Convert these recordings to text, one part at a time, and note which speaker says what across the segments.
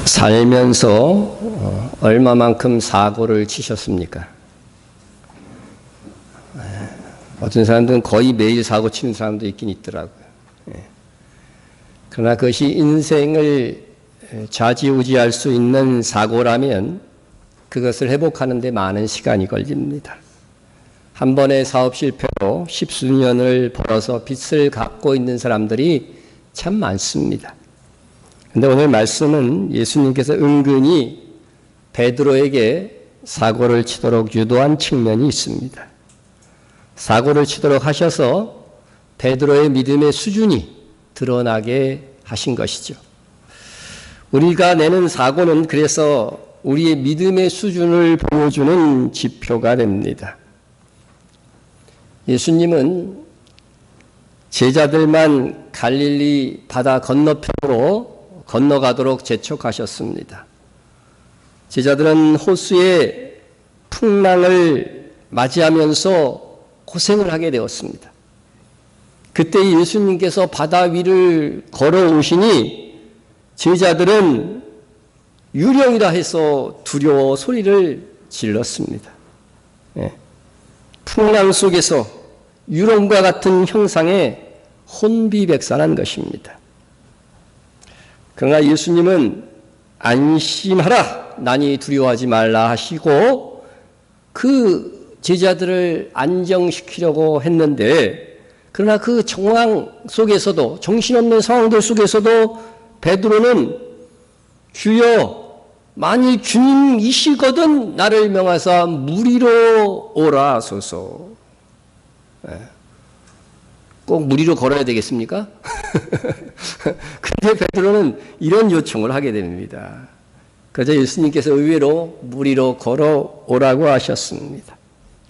Speaker 1: 살면서 얼마만큼 사고를 치셨습니까? 어떤 사람들은 거의 매일 사고 치는 사람도 있긴 있더라고요. 그러나 그것이 인생을 좌지우지할 수 있는 사고라면 그것을 회복하는 데 많은 시간이 걸립니다. 한 번의 사업 실패로 십수년을 벌어서 빚을 갚고 있는 사람들이 참 많습니다. 그런데 오늘 말씀은 예수님께서 은근히 베드로에게 사고를 치도록 유도한 측면이 있습니다. 사고를 치도록 하셔서 베드로의 믿음의 수준이 드러나게 하신 것이죠. 우리가 내는 사고는 그래서 우리의 믿음의 수준을 보여주는 지표가 됩니다. 예수님은 제자들만 갈릴리 바다 건너편으로 건너가도록 재촉하셨습니다. 제자들은 호수의 풍랑을 맞이하면서 고생을 하게 되었습니다. 그때 예수님께서 바다 위를 걸어오시니 제자들은 유령이라 해서 두려워 소리를 질렀습니다. 풍랑 속에서 유령과 같은 형상에 혼비백산한 것입니다. 그러나 예수님은 안심하라, 난이 두려워하지 말라 하시고 그 제자들을 안정시키려고 했는데, 그러나 그 정황 속에서도, 정신없는 상황들 속에서도 베드로는 주여, 만일 주님이시거든 나를 명하사 물 위로 오라 하소서. 꼭 물 위로 걸어야 되겠습니까? 근데 베드로는 이런 요청을 하게 됩니다. 그래서 예수님께서 의외로 물 위로 걸어오라고 하셨습니다.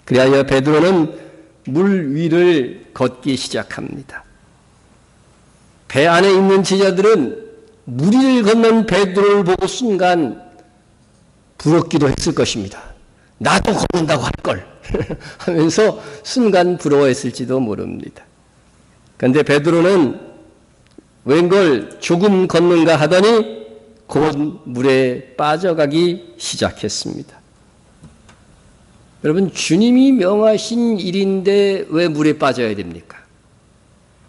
Speaker 1: 그리하여 베드로는 물 위를 걷기 시작합니다. 배 안에 있는 제자들은 물 위를 걷는 베드로를 보고 순간 부럽기도 했을 것입니다. 나도 걷는다고 할걸 하면서 순간 부러워했을지도 모릅니다. 그런데 베드로는 웬걸 조금 걷는가 하더니 곧 물에 빠져가기 시작했습니다. 여러분, 주님이 명하신 일인데 왜 물에 빠져야 됩니까?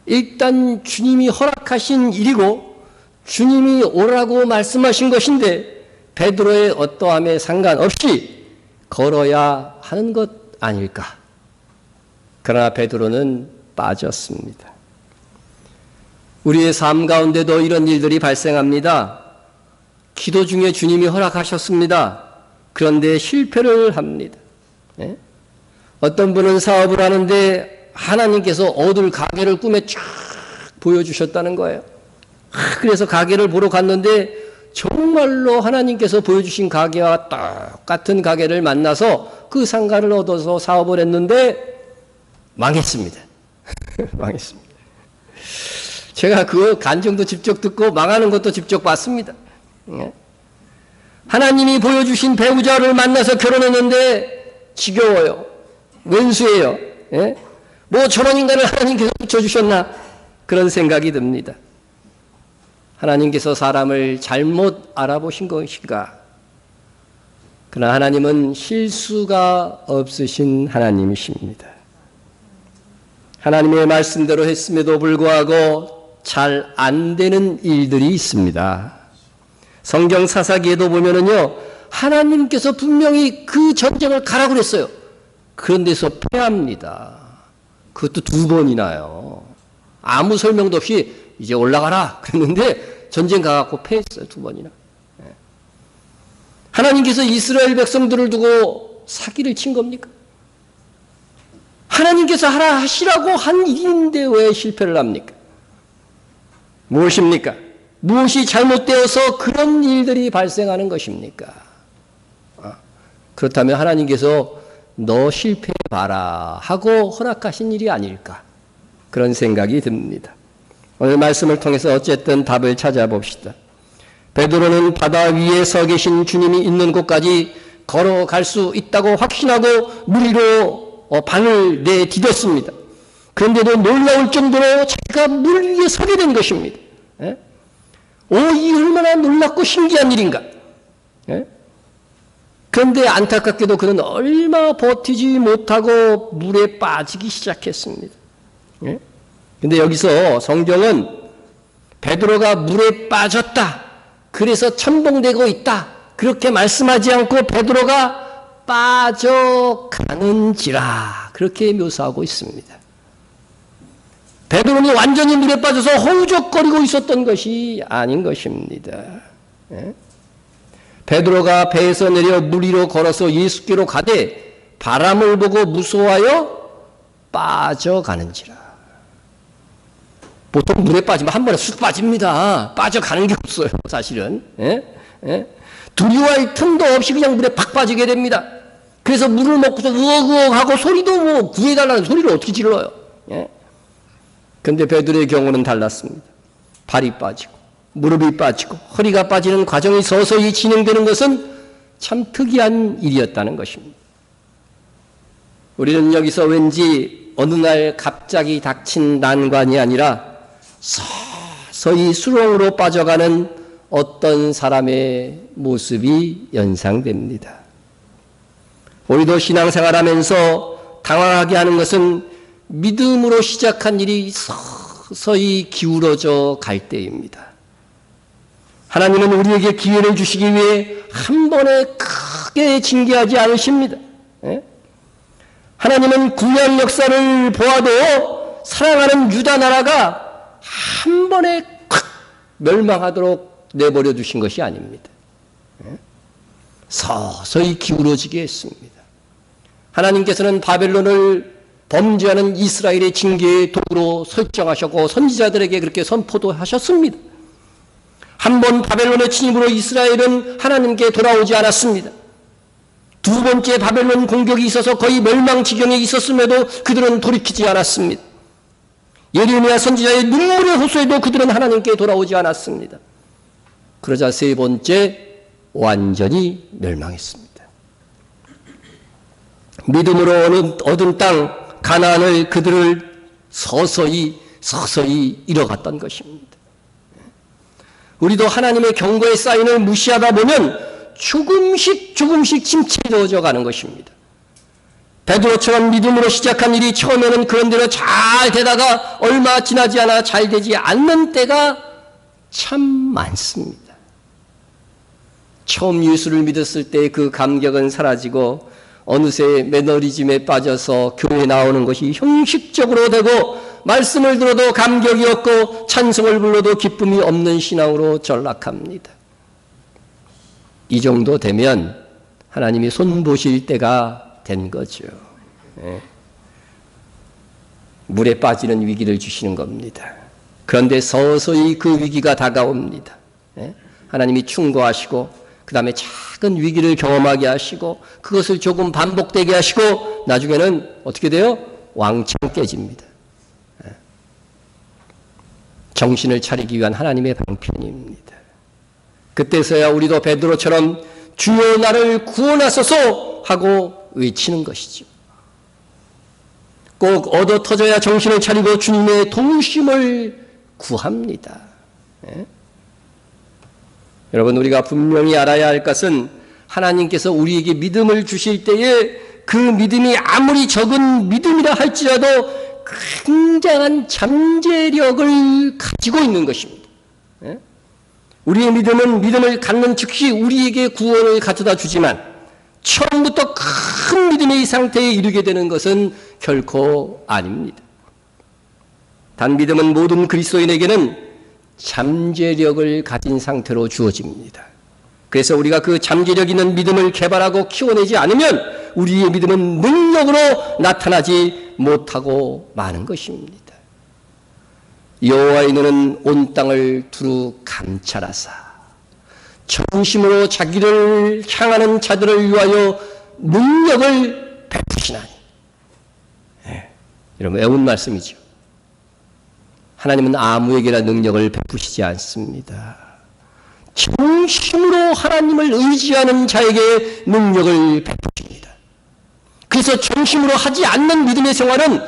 Speaker 1: 일단 주님이 허락하신 일이고 주님이 오라고 말씀하신 것인데 베드로의 어떠함에 상관없이 걸어야 하는 것 아닐까? 그러나 베드로는 빠졌습니다. 우리의 삶 가운데도 이런 일들이 발생합니다. 기도 중에 주님이 허락하셨습니다. 그런데 실패를 합니다. 어떤 분은 사업을 하는데 하나님께서 얻을 가게를 꿈에 쫙 보여주셨다는 거예요. 그래서 가게를 보러 갔는데 정말로 하나님께서 보여주신 가게와 똑같은 가게를 만나서 그 상가를 얻어서 사업을 했는데 망했습니다. 망했습니다. 제가 그 간증도 직접 듣고 망하는 것도 직접 봤습니다. 하나님이 보여주신 배우자를 만나서 결혼했는데 지겨워요. 왼수예요. 뭐 저런 인간을 하나님께서 붙여주셨나? 그런 생각이 듭니다. 하나님께서 사람을 잘못 알아보신 것인가? 그러나 하나님은 실수가 없으신 하나님이십니다. 하나님의 말씀대로 했음에도 불구하고 잘 안 되는 일들이 있습니다. 성경 사사기에도 보면은요, 하나님께서 분명히 그 전쟁을 가라고 그랬어요. 그런 데서 패합니다. 그것도 2번이나요. 아무 설명도 없이 이제 올라가라 그랬는데 전쟁 가갖고 패했어요. 2번이나. 하나님께서 이스라엘 백성들을 두고 사기를 친 겁니까? 하나님께서 하라 하시라고 한 일인데 왜 실패를 합니까? 무엇입니까? 무엇이 잘못되어서 그런 일들이 발생하는 것입니까? 그렇다면 하나님께서 너 실패해봐라 하고 허락하신 일이 아닐까? 그런 생각이 듭니다. 오늘 말씀을 통해서 어쨌든 답을 찾아봅시다. 베드로는 바다 위에 서 계신 주님이 있는 곳까지 걸어갈 수 있다고 확신하고 물 위로 발을 내디뎠습니다. 그런데도 놀라울 정도로 자기가 물 위에 서게 된 것입니다. 이 얼마나 놀랍고 신기한 일인가. 예? 그런데 안타깝게도 그는 얼마 버티지 못하고 물에 빠지기 시작했습니다. 예? 근데 여기서 성경은 베드로가 물에 빠졌다, 그래서 천봉되고 있다, 그렇게 말씀하지 않고 베드로가 빠져가는지라 그렇게 묘사하고 있습니다. 베드로는 완전히 물에 빠져서 허우적거리고 있었던 것이 아닌 것입니다. 예? 베드로가 배에서 내려 물 위로 걸어서 예수께로 가되 바람을 보고 무서워하여 빠져가는지라. 보통 물에 빠지면 한 번에 쑥 빠집니다. 빠져가는 게 없어요, 사실은. 예? 예? 두려워할 틈도 없이 그냥 물에 팍 빠지게 됩니다. 그래서 물을 먹고서 우엉우엉 하고 소리도 뭐 구해달라는 소리를 어떻게 질러요. 예? 근데 베드로의 경우는 달랐습니다. 발이 빠지고 무릎이 빠지고 허리가 빠지는 과정이 서서히 진행되는 것은 참 특이한 일이었다는 것입니다. 우리는 여기서 왠지 어느 날 갑자기 닥친 난관이 아니라 서서히 수렁으로 빠져가는 어떤 사람의 모습이 연상됩니다. 우리도 신앙생활하면서 당황하게 하는 것은 믿음으로 시작한 일이 서서히 기울어져 갈 때입니다. 하나님은 우리에게 기회를 주시기 위해 한 번에 크게 징계하지 않으십니다. 예? 하나님은 구약 역사를 보아도 사랑하는 유다 나라가 한 번에 콱 멸망하도록 내버려 두신 것이 아닙니다. 예? 서서히 기울어지게 했습니다. 하나님께서는 바벨론을 범죄하는 이스라엘의 징계의 도구로 설정하셨고 선지자들에게 그렇게 선포도 하셨습니다. 한 번 바벨론의 침입으로 이스라엘은 하나님께 돌아오지 않았습니다. 두 번째 바벨론 공격이 있어서 거의 멸망 지경에 있었음에도 그들은 돌이키지 않았습니다. 예레미야 선지자의 눈물의 호소에도 그들은 하나님께 돌아오지 않았습니다. 그러자 세 번째 완전히 멸망했습니다. 믿음으로 얻은 땅 가나안을 그들을 서서히 잃어갔던 것입니다. 우리도 하나님의 경고의 사인을 무시하다 보면 조금씩 침체되어져 가는 것입니다. 베드로처럼 믿음으로 시작한 일이 처음에는 그런대로 잘 되다가 얼마 지나지 않아 잘 되지 않는 때가 참 많습니다. 처음 예수를 믿었을 때 그 감격은 사라지고 어느새 매너리즘에 빠져서 교회 나오는 것이 형식적으로 되고 말씀을 들어도 감격이 없고 찬송을 불러도 기쁨이 없는 신앙으로 전락합니다. 이 정도 되면 하나님이 손보실 때가 된 거죠. 예. 물에 빠지는 위기를 주시는 겁니다. 그런데 서서히 그 위기가 다가옵니다. 예. 하나님이 충고하시고 그 다음에 작은 위기를 경험하게 하시고 그것을 조금 반복되게 하시고 나중에는 어떻게 돼요? 왕창 깨집니다. 정신을 차리기 위한 하나님의 방편입니다. 그때서야 우리도 베드로처럼 주여 나를 구원하소서 하고 외치는 것이죠. 꼭 얻어 터져야 정신을 차리고 주님의 도우심을 구합니다. 네? 여러분, 우리가 분명히 알아야 할 것은 하나님께서 우리에게 믿음을 주실 때에 그 믿음이 아무리 적은 믿음이라 할지라도 굉장한 잠재력을 가지고 있는 것입니다. 우리의 믿음은 믿음을 갖는 즉시 우리에게 구원을 가져다 주지만 처음부터 큰 믿음의 상태에 이르게 되는 것은 결코 아닙니다. 단 믿음은 모든 그리스도인에게는 잠재력을 가진 상태로 주어집니다. 그래서 우리가 그 잠재력 있는 믿음을 개발하고 키워내지 않으면 우리의 믿음은 능력으로 나타나지 못하고 마는 것입니다. 여호와의 눈은 온 땅을 두루 감찰하사 전심으로 자기를 향하는 자들을 위하여 능력을 베푸시나니. 네, 여러분 애운 말씀이죠. 하나님은 아무에게나 능력을 베푸시지 않습니다. 정심으로 하나님을 의지하는 자에게 능력을 베푸십니다. 그래서 정심으로 하지 않는 믿음의 생활은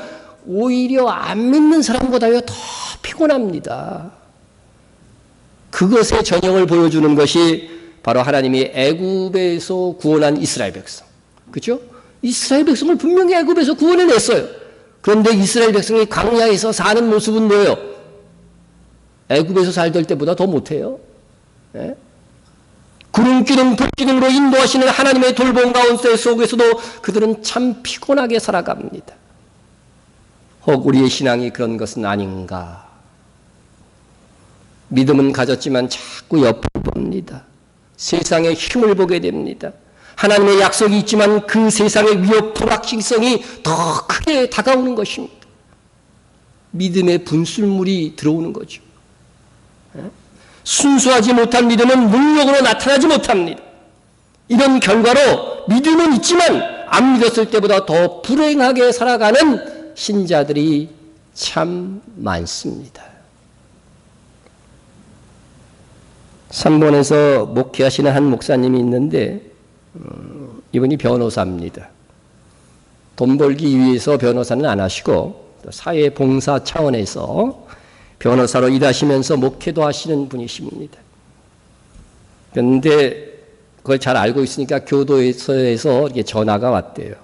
Speaker 1: 오히려 안 믿는 사람보다요 더 피곤합니다. 그것의 전형을 보여주는 것이 바로 하나님이 애굽에서 구원한 이스라엘 백성. 그렇죠? 이스라엘 백성을 분명히 애굽에서 구원해냈어요. 그런데 이스라엘 백성이 광야에서 사는 모습은 뭐예요? 애굽에서 살던 때보다 더 못해요. 예? 구름기둥 불기둥으로 인도하시는 하나님의 돌봄 가운데 속에서도 그들은 참 피곤하게 살아갑니다. 혹 우리의 신앙이 그런 것은 아닌가? 믿음은 가졌지만 자꾸 옆을 봅니다. 세상의 힘을 보게 됩니다. 하나님의 약속이 있지만 그 세상의 위협 불확실성이 더 크게 다가오는 것입니다. 믿음의 분술물이 들어오는 거죠. 순수하지 못한 믿음은 능력으로 나타나지 못합니다. 이런 결과로 믿음은 있지만 안 믿었을 때보다 더 불행하게 살아가는 신자들이 참 많습니다. 3번에서 목회하시는 한 목사님이 있는데 이분이 변호사입니다. 돈 벌기 위해서 변호사는 안 하시고 사회봉사 차원에서 변호사로 일하시면서 목회도 하시는 분이십니다. 그런데 그걸 잘 알고 있으니까 교도소에서 이렇게 전화가 왔대요.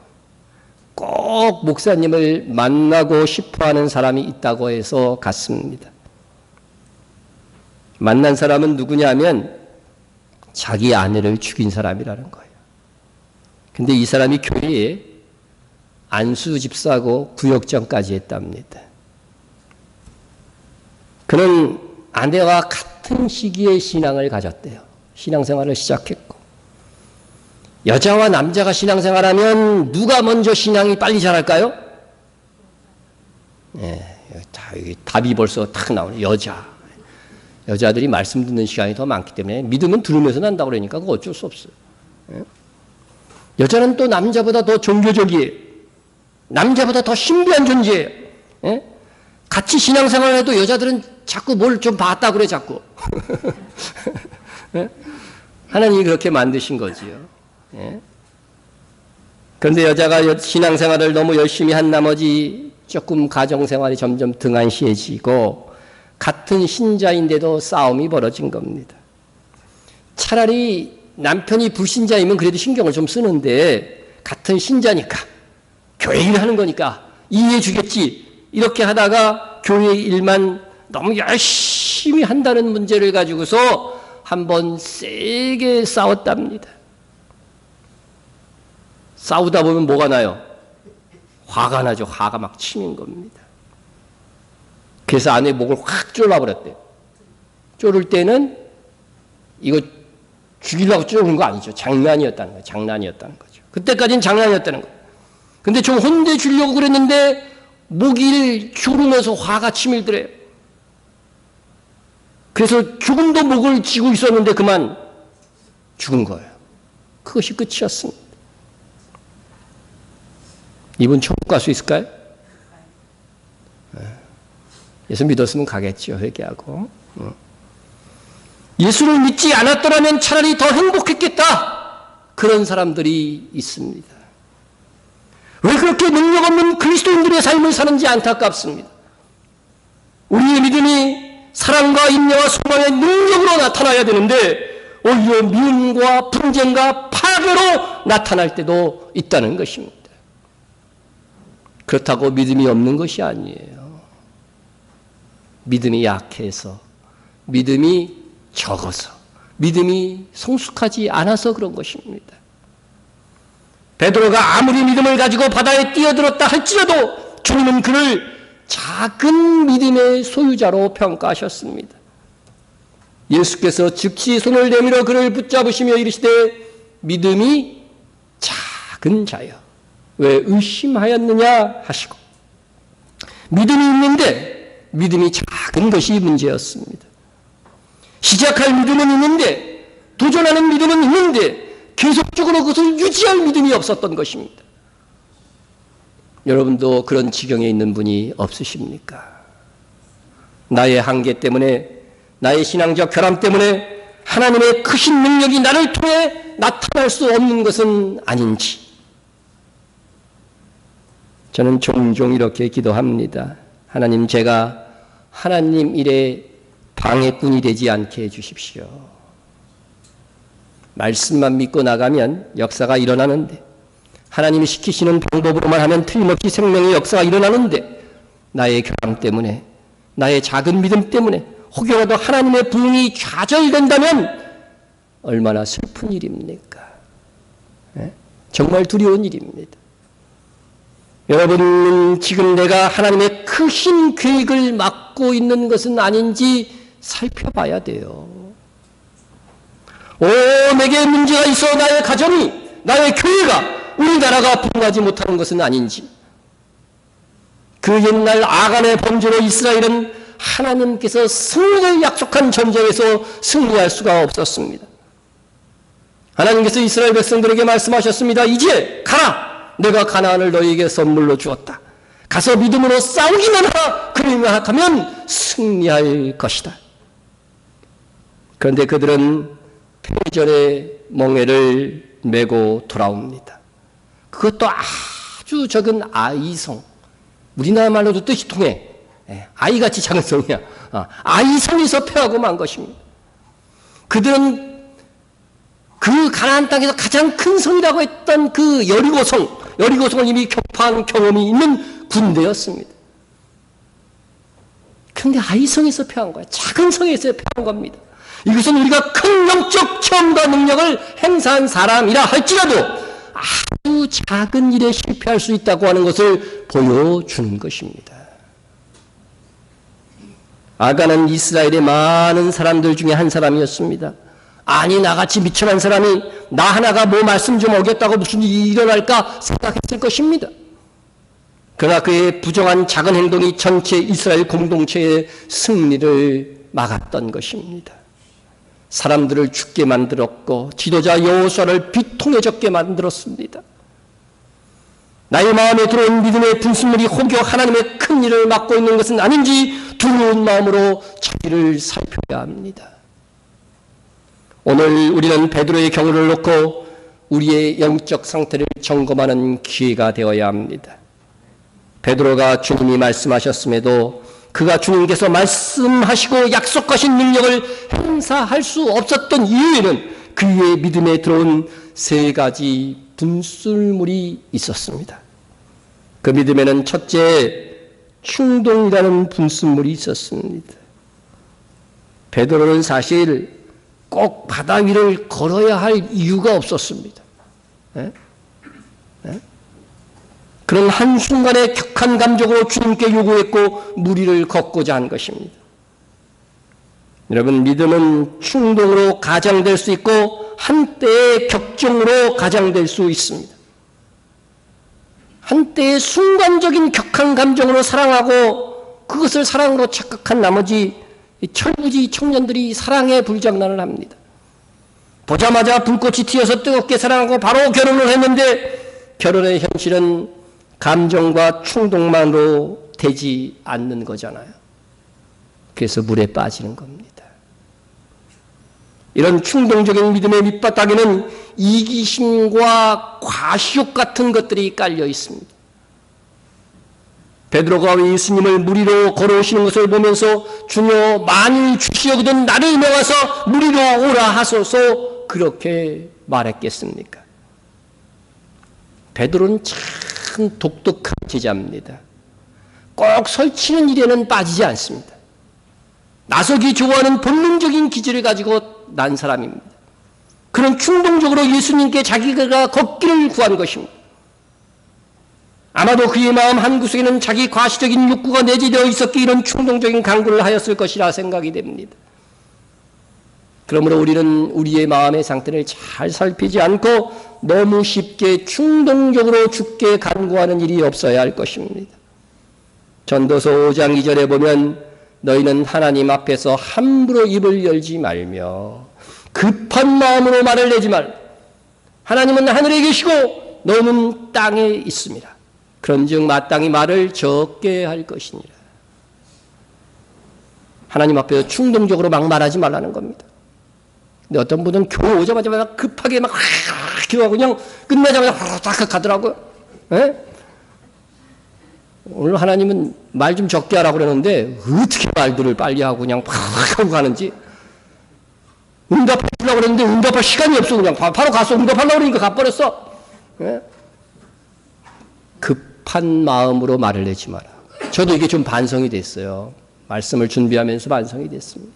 Speaker 1: 꼭 목사님을 만나고 싶어하는 사람이 있다고 해서 갔습니다. 만난 사람은 누구냐면 자기 아내를 죽인 사람이라는 거예요. 근데 이 사람이 교회에 안수 집사하고 구역장까지 했답니다. 그는 아내와 같은 시기에 신앙을 가졌대요. 신앙생활을 시작했고. 여자와 남자가 신앙생활하면 누가 먼저 신앙이 빨리 자랄까요? 답이 벌써 탁 나오네. 여자들이 말씀 듣는 시간이 더 많기 때문에 믿음은 들으면서 난다고 그러니까 그거 어쩔 수 없어요. 여자는 또 남자보다 더 종교적이에요. 남자보다 더 신비한 존재예요. 같이 신앙생활을 해도 여자들은 자꾸 뭘 좀 봤다 그래 자꾸. 하나님이 그렇게 만드신 거지요. 그런데 여자가 신앙생활을 너무 열심히 한 나머지 조금 가정생활이 점점 등한시해지고 같은 신자인데도 싸움이 벌어진 겁니다. 차라리 남편이 불신자이면 그래도 신경을 좀 쓰는데 같은 신자니까 교회 일 하는 거니까 이해해 주겠지 이렇게 하다가 교회 일만 너무 열심히 한다는 문제를 가지고서 한번 세게 싸웠답니다. 싸우다 보면 뭐가 나요? 화가 나죠. 화가 막 치민 겁니다. 그래서 아내 목을 확 졸라버렸대요. 졸을 때는 이거 죽이려고 쪼는 거 아니죠. 장난이었다는 거예요. 장난이었다는 거죠. 그때까지는 장난이었다는 거예요. 근데 좀 혼내주려고 그랬는데 목이 졸으면서 화가 치밀더래요. 그래서 조금도 목을 쥐고 있었는데 그만 죽은 거예요. 그것이 끝이었습니다. 이분 천국 갈 수 있을까요? 예수 믿었으면 가겠죠. 회개하고. 예수를 믿지 않았더라면 차라리 더 행복했겠다. 그런 사람들이 있습니다. 왜 그렇게 능력 없는 그리스도인들의 삶을 사는지 안타깝습니다. 우리의 믿음이 사랑과 인내와 소망의 능력으로 나타나야 되는데 오히려 미움과 분쟁과 파괴로 나타날 때도 있다는 것입니다. 그렇다고 믿음이 없는 것이 아니에요. 믿음이 약해서, 믿음이 적어서, 믿음이 성숙하지 않아서 그런 것입니다. 베드로가 아무리 믿음을 가지고 바다에 뛰어들었다 할지라도 주님은 그를 작은 믿음의 소유자로 평가하셨습니다. 예수께서 즉시 손을 내밀어 그를 붙잡으시며 이르시되 믿음이 작은 자여 왜 의심하였느냐 하시고 믿음이 있는데 믿음이 작은 것이 문제였습니다. 시작할 믿음은 있는데 도전하는 믿음은 있는데 계속적으로 그것을 유지할 믿음이 없었던 것입니다. 여러분도 그런 지경에 있는 분이 없으십니까? 나의 한계 때문에 나의 신앙적 결함 때문에 하나님의 크신 능력이 나를 통해 나타날 수 없는 것은 아닌지 저는 종종 이렇게 기도합니다. 하나님, 제가 하나님 일에 방해꾼이 되지 않게 해주십시오. 말씀만 믿고 나가면 역사가 일어나는데, 하나님이 시키시는 방법으로만 하면 틀림없이 생명의 역사가 일어나는데, 나의 교양 때문에, 나의 작은 믿음 때문에 혹여라도 하나님의 부흥이 좌절된다면 얼마나 슬픈 일입니까? 정말 두려운 일입니다. 여러분, 지금 내가 하나님의 크신 계획을 맡고 있는 것은 아닌지 살펴봐야 돼요. 내게 문제가 있어. 나의 가정이, 나의 교회가, 우리나라가 부흥하지 못하는 것은 아닌지. 그 옛날 아간의 범죄로 이스라엘은 하나님께서 승리를 약속한 전쟁에서 승리할 수가 없었습니다. 하나님께서 이스라엘 백성들에게 말씀하셨습니다. 이제 가라! 내가 가나안을 너희에게 선물로 주었다. 가서 믿음으로 싸우기만 하라. 그러면 하면 승리할 것이다. 그런데 그들은 패전의 멍에를 메고 돌아옵니다. 그것도 아주 적은 아이성. 우리나라 말로도 뜻이 통해. 아이같이 작은 성이야. 아이성에서 패하고 만 것입니다. 그들은 그 가나안 땅에서 가장 큰 성이라고 했던 그 여리고성을 이미 격파한 경험이 있는 군대였습니다. 그런데 아이성에서 패한 거야. 작은 성에서 패한 겁니다. 이것은 우리가 큰 영적 체험과 능력을 행사한 사람이라 할지라도 아주 작은 일에 실패할 수 있다고 하는 것을 보여주는 것입니다. 아간은 이스라엘의 많은 사람들 중에 한 사람이었습니다. 아니, 나같이 미천한 사람이 나 하나가 뭐 말씀 좀 어겼다고 무슨 일이 일어날까 생각했을 것입니다. 그러나 그의 부정한 작은 행동이 전체 이스라엘 공동체의 승리를 막았던 것입니다. 사람들을 죽게 만들었고 지도자 여호수아를 비통해졌게 만들었습니다. 나의 마음에 들어온 믿음의 분수물이 혹여 하나님의 큰 일을 맡고 있는 것은 아닌지 두려운 마음으로 자기를 살펴야 합니다. 오늘 우리는 베드로의 경우를 놓고 우리의 영적 상태를 점검하는 기회가 되어야 합니다. 베드로가 주님이 말씀하셨음에도 그가 주님께서 말씀하시고 약속하신 능력을 행사할 수 없었던 이유에는 그의 믿음에 들어온 세 가지 분술물이 있었습니다. 그 믿음에는 첫째, 충동이라는 분술물이 있었습니다. 베드로는 사실 꼭 바다 위를 걸어야 할 이유가 없었습니다. 그런 한순간에 격한 감정으로 주님께 요구했고 물 위를 걷고자 한 것입니다. 여러분, 믿음은 충동으로 가장될 수 있고 한때의 격정으로 가장될 수 있습니다. 한때의 순간적인 격한 감정으로 사랑하고 그것을 사랑으로 착각한 나머지 철부지 청년들이 사랑의 불장난을 합니다. 보자마자 불꽃이 튀어서 뜨겁게 사랑하고 바로 결혼을 했는데 결혼의 현실은 감정과 충동만으로 되지 않는 거잖아요. 그래서 물에 빠지는 겁니다. 이런 충동적인 믿음의 밑바닥에는 이기심과 과시욕 같은 것들이 깔려 있습니다. 베드로가 예수님을 물 위로 걸어오시는 것을 보면서 주여 만일 주시려거든 나를 명하사 물 위로 오라 하소서 그렇게 말했겠습니까? 베드로는 참 독특한 제자입니다. 꼭 설치는 일에는 빠지지 않습니다. 나서기 좋아하는 본능적인 기질을 가지고 난 사람입니다. 그런 충동적으로 예수님께 자기가 걷기를 구한 것입니다. 아마도 그의 마음 한구석에는 자기 과시적인 욕구가 내재되어 있었기에 이런 충동적인 강구를 하였을 것이라 생각이 됩니다. 그러므로 우리는 우리의 마음의 상태를 잘 살피지 않고 너무 쉽게 충동적으로 죽게 간구하는 일이 없어야 할 것입니다. 전도서 5장 2절에 보면 너희는 하나님 앞에서 함부로 입을 열지 말며 급한 마음으로 말을 내지 말. 하나님은 하늘에 계시고 너는 땅에 있습니다. 그런즉 마땅히 말을 적게 할 것이니라. 하나님 앞에서 충동적으로 막 말하지 말라는 겁니다. 근데 어떤 분은 교회 오자마자 급하게 막 기도하고 그냥 끝나자마자 딱 가더라고요. 에? 오늘 하나님은 말 좀 적게 하라고 그러는데 어떻게 말들을 빨리 하고 그냥 팍 하고 가는지. 응답하려고 그랬는데 응답할 시간이 없어. 그냥 바로 가서 응답하려고 그러니까 가버렸어. 예? 급한 마음으로 말을 내지 마라. 저도 이게 좀 반성이 됐어요. 말씀을 준비하면서 반성이 됐습니다.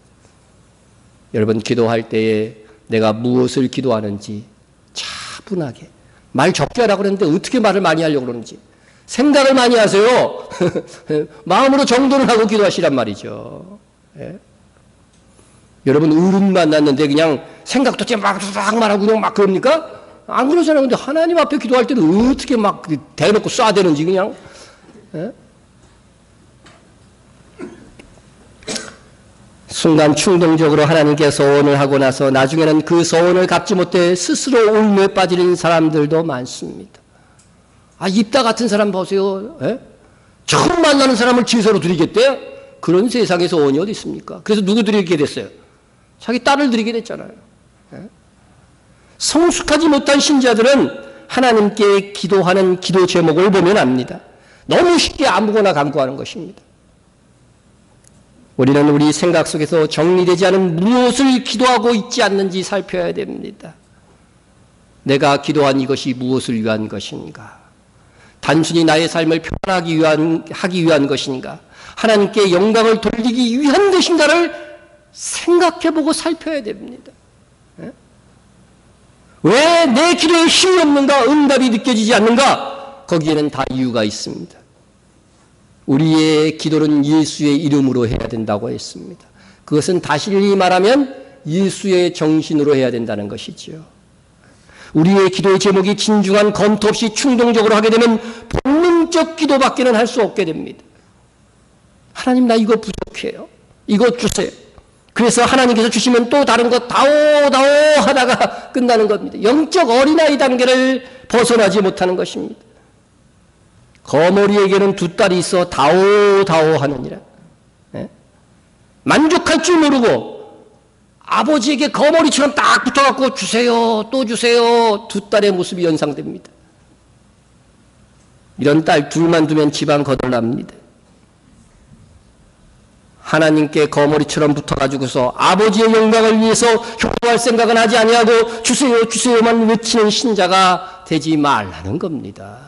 Speaker 1: 여러분 기도할 때에 내가 무엇을 기도하는지 차분하게 말 적게 하라고 그랬는데 어떻게 말을 많이 하려고 그러는지 생각을 많이 하세요. 마음으로 정돈을 하고 기도하시란 말이죠. 예? 여러분 어른 만났는데 그냥 생각도 막 말하고 그냥 막 그럽니까? 안 그러잖아요. 근데 하나님 앞에 기도할 때는 어떻게 막 대놓고 쏴대는지 그냥. 예? 순간 충동적으로 하나님께 소원을 하고 나서 나중에는 그 소원을 갚지 못해 스스로 울며 빠지는 사람들도 많습니다. 아, 입다 같은 사람 보세요. 예? 처음 만나는 사람을 제사로 드리겠대요? 그런 세상에 소원이 어디 있습니까? 그래서 누구 드리게 됐어요? 자기 딸을 드리게 됐잖아요. 예? 성숙하지 못한 신자들은 하나님께 기도하는 기도 제목을 보면 압니다. 너무 쉽게 아무거나 간구하는 것입니다. 우리는 우리 생각 속에서 정리되지 않은 무엇을 기도하고 있지 않는지 살펴야 됩니다. 내가 기도한 이것이 무엇을 위한 것인가? 단순히 나의 삶을 하기 위한 것인가? 하나님께 영광을 돌리기 위한 것인가를 생각해보고 살펴야 됩니다. 왜 내 기도에 힘이 없는가? 응답이 느껴지지 않는가? 거기에는 다 이유가 있습니다. 우리의 기도는 예수의 이름으로 해야 된다고 했습니다. 그것은 다시 말하면 예수의 정신으로 해야 된다는 것이지요. 우리의 기도의 제목이 진중한 검토 없이 충동적으로 하게 되면 본능적 기도밖에는 할 수 없게 됩니다. 하나님 나 이거 부족해요. 이거 주세요. 그래서 하나님께서 주시면 또 다른 것 다오 하다가 끝나는 겁니다. 영적 어린아이 단계를 벗어나지 못하는 것입니다. 거머리에게는 두 딸이 있어 다오 하느니라. 예? 만족할 줄 모르고 아버지에게 거머리처럼 딱 붙어갖고 주세요 또 주세요 두 딸의 모습이 연상됩니다. 이런 딸 둘만 두면 집안 거덜납니다. 하나님께 거머리처럼 붙어가지고서 아버지의 영광을 위해서 효도할 생각은 하지 아니하고 주세요만 외치는 신자가 되지 말라는 겁니다.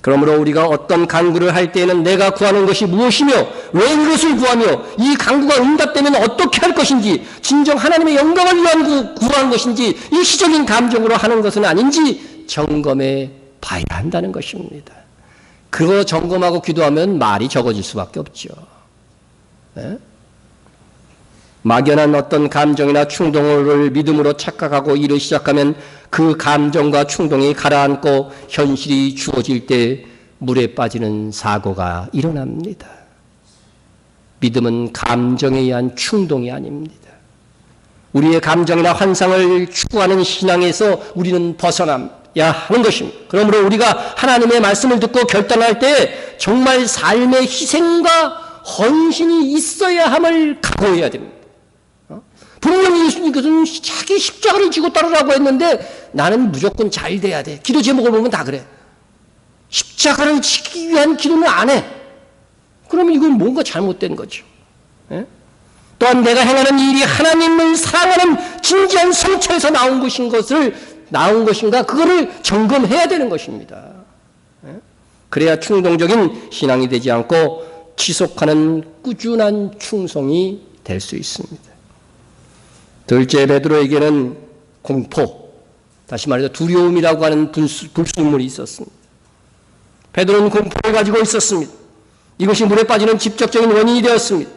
Speaker 1: 그러므로 우리가 어떤 간구를 할 때에는 내가 구하는 것이 무엇이며 왜 이것을 구하며 이 간구가 응답되면 어떻게 할 것인지 진정 하나님의 영광을 위한 구한 것인지 일시적인 감정으로 하는 것은 아닌지 점검해 봐야 한다는 것입니다. 그거 점검하고 기도하면 말이 적어질 수밖에 없죠. 네? 막연한 어떤 감정이나 충동을 믿음으로 착각하고 일을 시작하면 그 감정과 충동이 가라앉고 현실이 주어질 때 물에 빠지는 사고가 일어납니다. 믿음은 감정에 의한 충동이 아닙니다. 우리의 감정이나 환상을 추구하는 신앙에서 우리는 벗어나야 하는 것입니다. 그러므로 우리가 하나님의 말씀을 듣고 결단할 때 정말 삶의 희생과 헌신이 있어야 함을 각오해야 됩니다. 분명히 예수님께서는 자기 십자가를 지고 따르라고 했는데 나는 무조건 잘 돼야 돼. 기도 제목을 보면 다 그래. 십자가를 지기 위한 기도는 안 해. 그러면 이건 뭔가 잘못된 거죠. 예? 또한 내가 행하는 일이 하나님을 사랑하는 진지한 성찰에서 나온 것인가 그거를 점검해야 되는 것입니다. 예? 그래야 충동적인 신앙이 되지 않고 지속하는 꾸준한 충성이 될 수 있습니다. 둘째, 베드로에게는 공포, 다시 말해서 두려움이라고 하는 불순물이 있었습니다. 베드로는 공포를 가지고 있었습니다. 이것이 물에 빠지는 직접적인 원인이 되었습니다.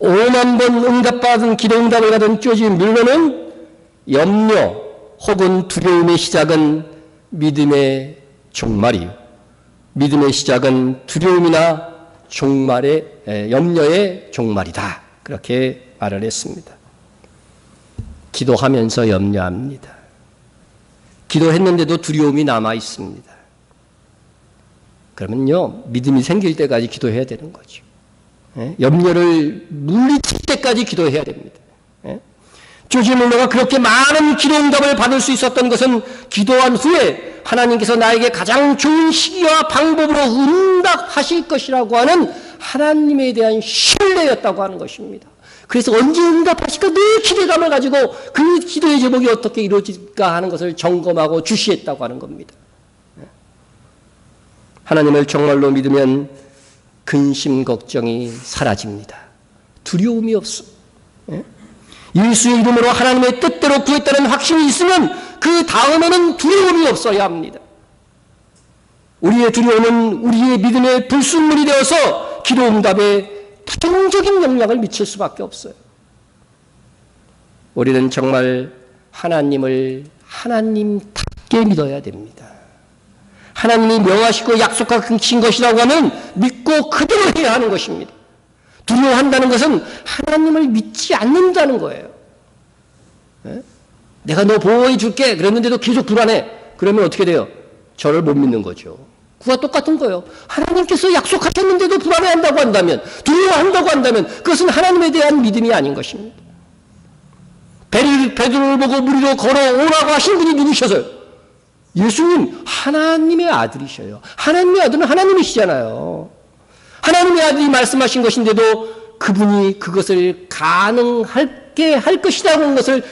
Speaker 1: 5만 번 응답받은 기도 응답을 받은 쪼지 밀로는 염려 혹은 두려움의 시작은 믿음의 종말이요. 믿음의 시작은 두려움이나 염려의 종말이다. 그렇게 말을 했습니다. 기도하면서 염려합니다. 기도했는데도 두려움이 남아 있습니다. 그러면요, 믿음이 생길 때까지 기도해야 되는 거죠. 염려를 물리칠 때까지 기도해야 됩니다. 조지 물러가 그렇게 많은 기도 응답을 받을 수 있었던 것은 기도한 후에 하나님께서 나에게 가장 좋은 시기와 방법으로 응답하실 것이라고 하는 하나님에 대한 신뢰였다고 하는 것입니다. 그래서 언제 응답하실까 늘 기대감을 가지고 그 기도의 제목이 어떻게 이루어질까 하는 것을 점검하고 주시했다고 하는 겁니다. 하나님을 정말로 믿으면 근심 걱정이 사라집니다. 두려움이 없어. 예수의 이름으로 하나님의 뜻대로 구했다는 확신이 있으면 그 다음에는 두려움이 없어야 합니다. 우리의 두려움은 우리의 믿음의 불순물이 되어서 기도 응답에 부정적인 영향을 미칠 수밖에 없어요. 우리는 정말 하나님을 하나님답게 믿어야 됩니다. 하나님이 명하시고 약속하신 것이라고 하면 믿고 그대로 해야 하는 것입니다. 두려워한다는 것은 하나님을 믿지 않는다는 거예요. 내가 너 보호해 줄게 그랬는데도 계속 불안해. 그러면 어떻게 돼요? 저를 못 믿는 거죠. 그와 똑같은 거예요. 하나님께서 약속하셨는데도 불안해한다고 한다면, 두려워한다고 한다면 그것은 하나님에 대한 믿음이 아닌 것입니다. 베드로를 보고 무리로 걸어오라고 하신 분이 누구셔서요? 예수님 하나님의 아들이셔요. 하나님의 아들은 하나님이시잖아요. 하나님의 아들이 말씀하신 것인데도 그분이 그것을 가능하게 할 것이라는 것을